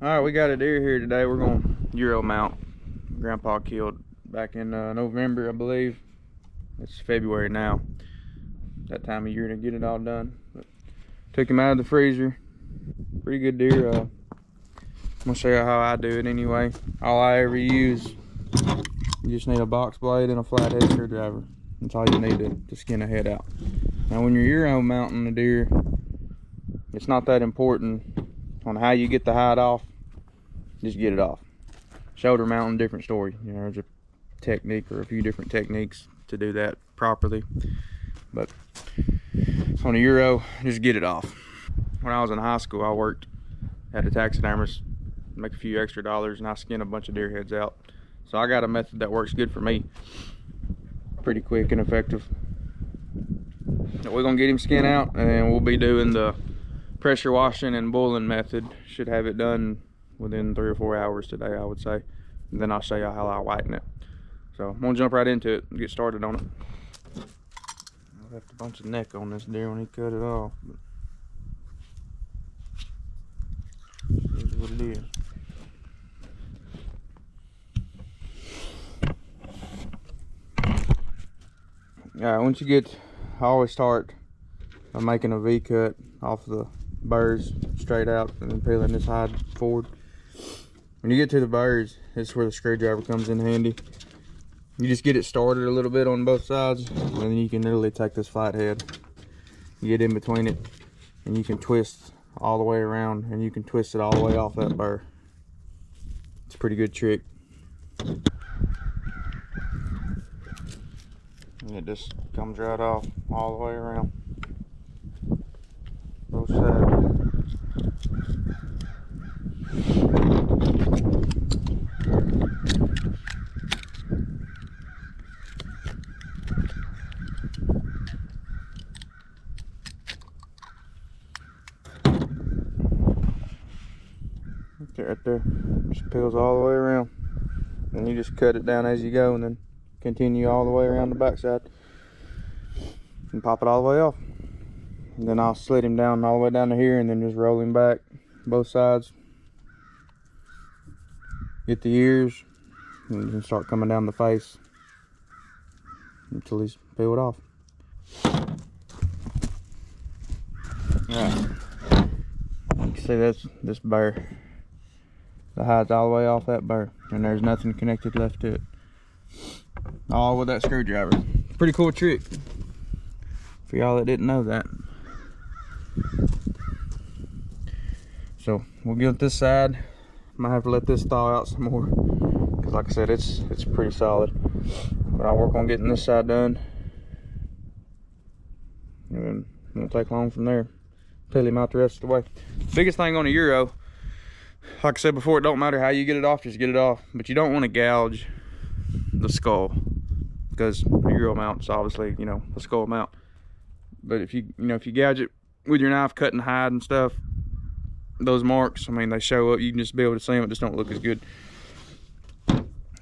All right, we got a deer here today. We're going to Euro mount. Grandpa killed back in November, I believe. It's February now. That time of year to get it all done. But took him out of the freezer. Pretty good deer. I'm gonna show you how I do it anyway. All I ever use, you just need a box blade and a flathead screwdriver. That's all you need to skin the head out. Now when you're Euro mounting the deer, it's not that important on how you get the hide off. Just get it off. Shoulder mounting, different story. You know, there's a technique or a few different techniques to do that properly. But on a Euro, just get it off. When I was in high school, I worked at a taxidermist, make a few extra dollars, and I skinned a bunch of deer heads out. So I got a method that works good for me. Pretty quick and effective. So we're gonna get him skinned out, and we'll be doing the pressure washing and bulling method. Should have it done within 3 or 4 hours today, I would say. And then I'll show you how I whiten it. So I'm gonna jump right into it and get started on it. I left a bunch of neck on this deer when he cut it off. But here's what it is. Alright, once you get, I always start by making a V-cut off the burrs straight out and then peeling this hide forward. When you get to the burrs, this is where the screwdriver comes in handy. You just get it started a little bit on both sides, and then you can literally take this flathead, you get in between it, and you can twist all the way around, and you can twist it all the way off that burr. It's a pretty good trick. And it just comes right off all the way around. Both sides. Right there, just peels all the way around, and you just cut it down as you go, and then continue all the way around the backside and pop it all the way off. And then I'll slit him down all the way down to here, and then just roll him back both sides, get the ears, and then start coming down the face until he's peeled off. Alright, you can see that's this burr. The hide's all the way off that burr, and there's nothing connected left to it. All with that screwdriver. Pretty cool trick for y'all that didn't know that. So we'll get this side. Might have to let this thaw out some more, because like I said, it's pretty solid. But I'll work on getting this side done, and then it won't take long from there. Peel him out the rest of the way. Biggest thing on a Euro, like I said before, it don't matter how you get it off, just get it off. But you don't want to gouge the skull, because a Euro mount's obviously, you know, a skull mount. But if you gouge it with your knife, cutting hide and stuff, those marks, I mean, they show up. You can just be able to see them. It just don't look as good.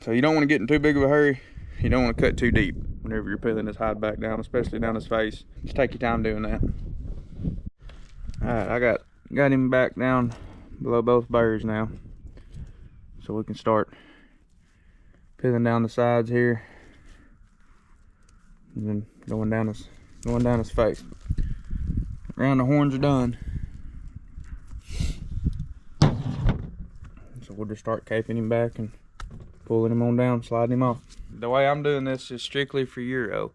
So you don't want to get in too big of a hurry. You don't want to cut too deep whenever you're peeling this hide back down, especially down his face. Just take your time doing that. All right, I got him back down below both burrs now, so we can start peeling down the sides here, and then going down his face. Around the horns are done, so we'll just start caping him back and pulling him on down, sliding him off. The way I'm doing this is strictly for Euro.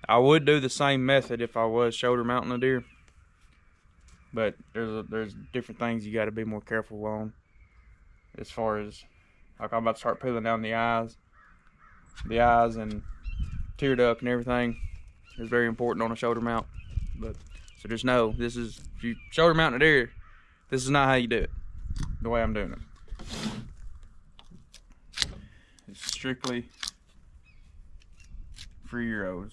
I would do the same method if I was shoulder mounting a deer, but there's different things you got to be more careful on, as far as, like, I'm about to start peeling down the eyes and tear duct and everything is very important on a shoulder mount. But so just know, this is, if you shoulder mount a deer, this is not how you do it. The way I'm doing it, it's strictly for Euros,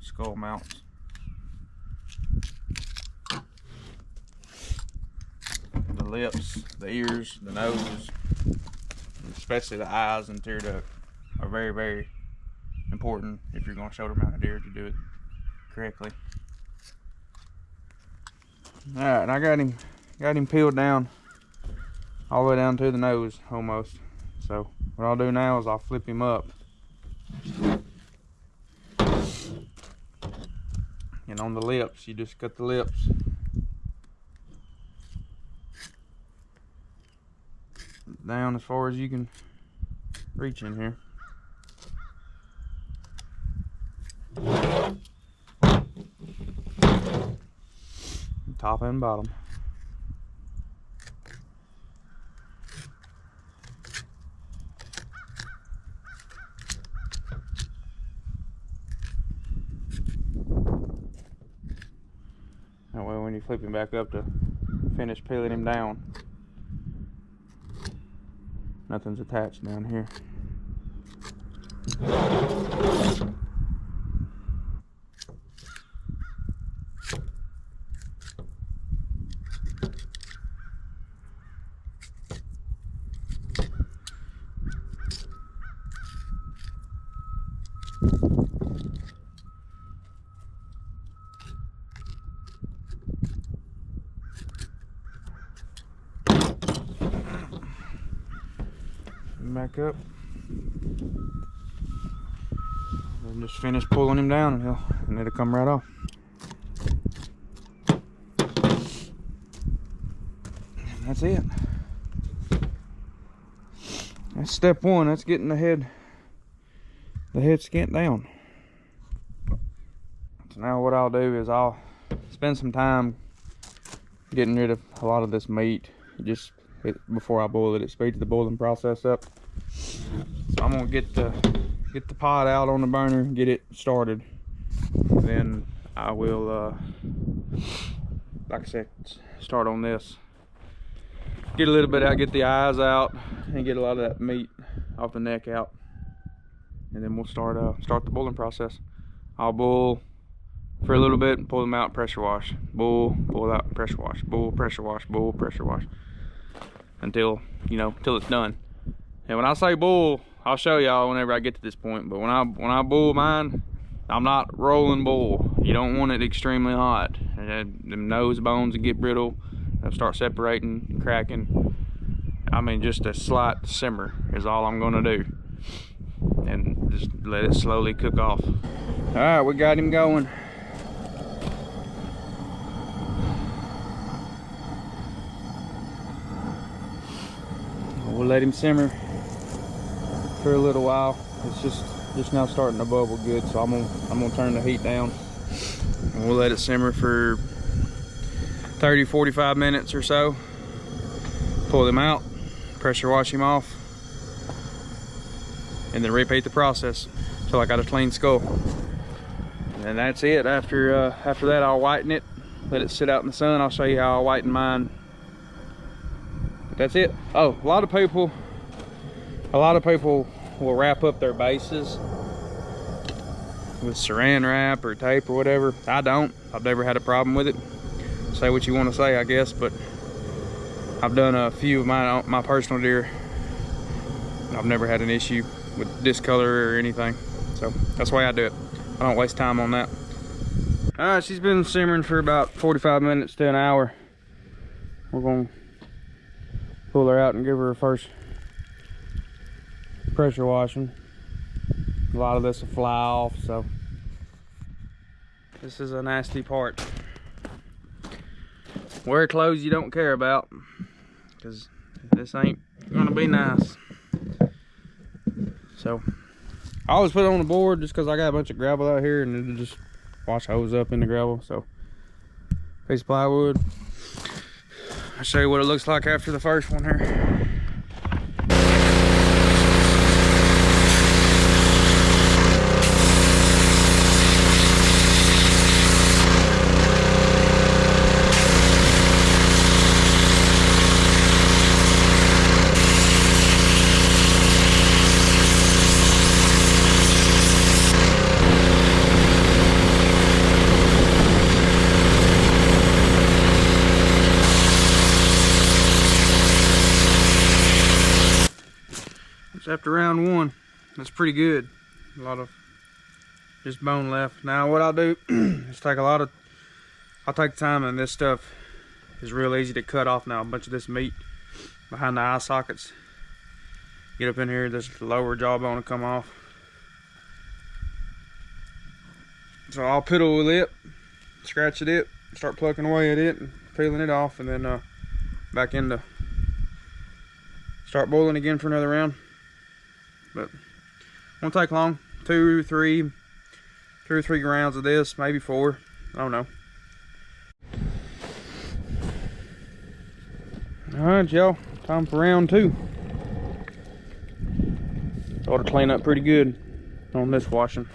skull mounts. The lips, the ears, the nose, especially the eyes and tear duct are very, very important if you're going to shoulder mount a deer to do it correctly. All right, and I got him peeled down all the way down to the nose almost. So what I'll do now is I'll flip him up. And on the lips, you just cut the lips. Down as far as you can reach in here. Top and bottom. That way when you flip him back up to finish peeling him down, nothing's attached down here. Back up and just finish pulling him down, and it'll come right off. And that's it. That's step one. That's getting the head skint down. So now what I'll do is I'll spend some time getting rid of a lot of this meat. Before I boil it, it speeds the boiling process up. So I'm gonna get the pot out on the burner, get it started. Then I will, like I said, start on this. Get a little bit out, get the eyes out, and get a lot of that meat off the neck out. And then we'll start the boiling process. I'll boil for a little bit and pull them out, pressure wash. Boil, pull out, pressure wash. Boil, pressure wash, boil, pressure wash. Until it's done. And when I say boil, I'll show y'all whenever I get to this point. But when I boil mine, I'm not rolling boil. You don't want it extremely hot. And the nose bones will get brittle. They'll start separating, cracking. I mean, just a slight simmer is all I'm gonna do. And just let it slowly cook off. All right, we got him going. We'll let him simmer for a little while. It's just now starting to bubble good, so I'm gonna turn the heat down and we'll let it simmer for 30-45 minutes or so. Pull them out, pressure wash him off, and then repeat the process till I got a clean skull. And that's it. After that, I'll whiten it, let it sit out in the sun. I'll show you how I whiten mine. That's it. Oh, a lot of people will wrap up their bases with saran wrap or tape or whatever. I don't. I've never had a problem with it. Say what you want to say, I guess, but I've done a few of my personal deer. I've never had an issue with discolor or anything. So that's the way I do it. I don't waste time on that. All right, she's been simmering for about 45 minutes to an hour. We're gonna pull her out and give her a first pressure washing. A lot of this will fly off, so this is a nasty part. Wear clothes you don't care about, because this ain't gonna be nice. So I always put it on the board just because I got a bunch of gravel out here and it'll just wash hose up in the gravel. So piece of plywood. I'll show you what it looks like after the first one here. After round one, that's pretty good. A lot of just bone left. Now what I'll do is I'll take time, and this stuff is real easy to cut off now. A bunch of this meat behind the eye sockets. Get up in here, this lower jawbone will come off. So I'll piddle with it, scratch at it, start plucking away at it and peeling it off, and then back into start boiling again for another round. But won't take long. 2 or 3 rounds of this, maybe 4. I don't know. Alright, y'all, time for round 2. Ought to clean up pretty good on this washing.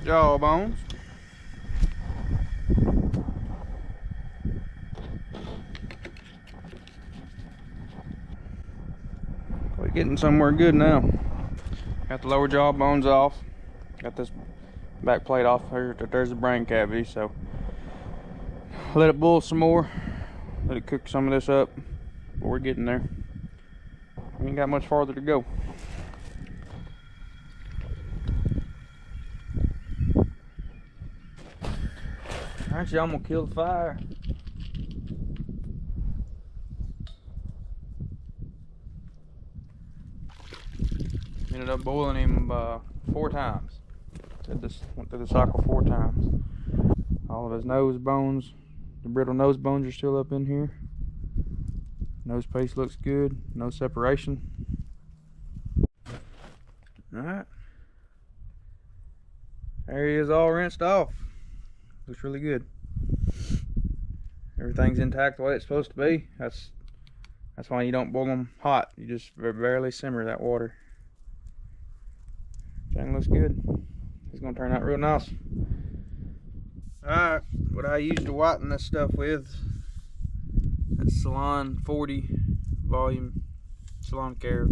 Jawbones. We're getting somewhere good now. Got the lower jawbones off. Got this back plate off here. There's a brain cavity, so let it boil some more. Let it cook some of this up. But we're getting there. We ain't got much farther to go. Actually, I'm gonna kill the fire. Ended up boiling him 4 times. Went through the cycle 4 times. All of his nose bones, the brittle nose bones are still up in here. Nose piece looks good, no separation. Alright. There he is, all rinsed off. Looks really good. Everything's intact the way it's supposed to be. That's why you don't boil them hot. You just barely simmer that water. Everything looks good. It's gonna turn out real nice. Alright, what I used to whiten this stuff with, that's Salon 40 volume salon care.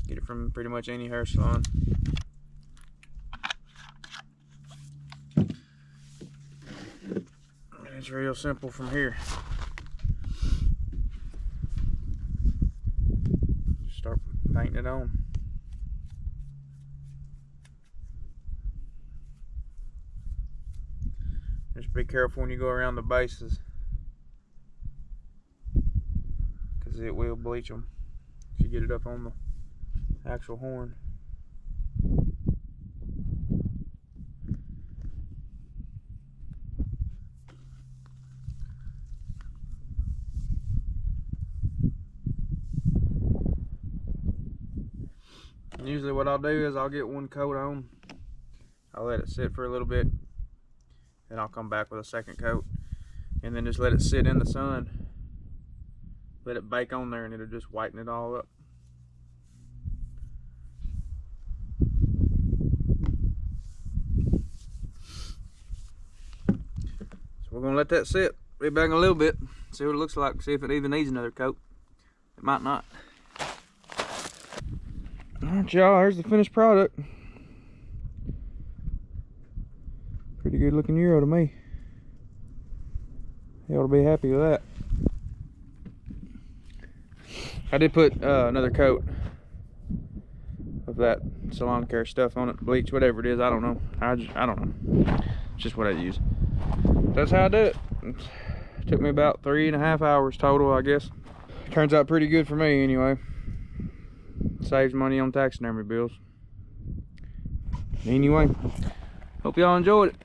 Get it from pretty much any hair salon. It's real simple from here. Just start painting it on. Just be careful when you go around the bases, because it will bleach them if you get it up on the actual horn. Usually what I'll do is I'll get 1 coat on, I'll let it sit for a little bit, then I'll come back with a 2nd coat, and then just let it sit in the sun, let it bake on there, and it'll just whiten it all up. So we're gonna let that sit, be back in a little bit, see what it looks like, see if it even needs another coat. It might not. Alright, y'all, here's the finished product. Pretty good looking Euro to me. You ought to be happy with that. I did put another coat of that salon care stuff on it, bleach, whatever it is, I don't know. I don't know. It's just what I use. That's how I do it. It took me about 3.5 hours total, I guess. Turns out pretty good for me anyway. Saves money on taxidermy bills. Anyway, hope y'all enjoyed it.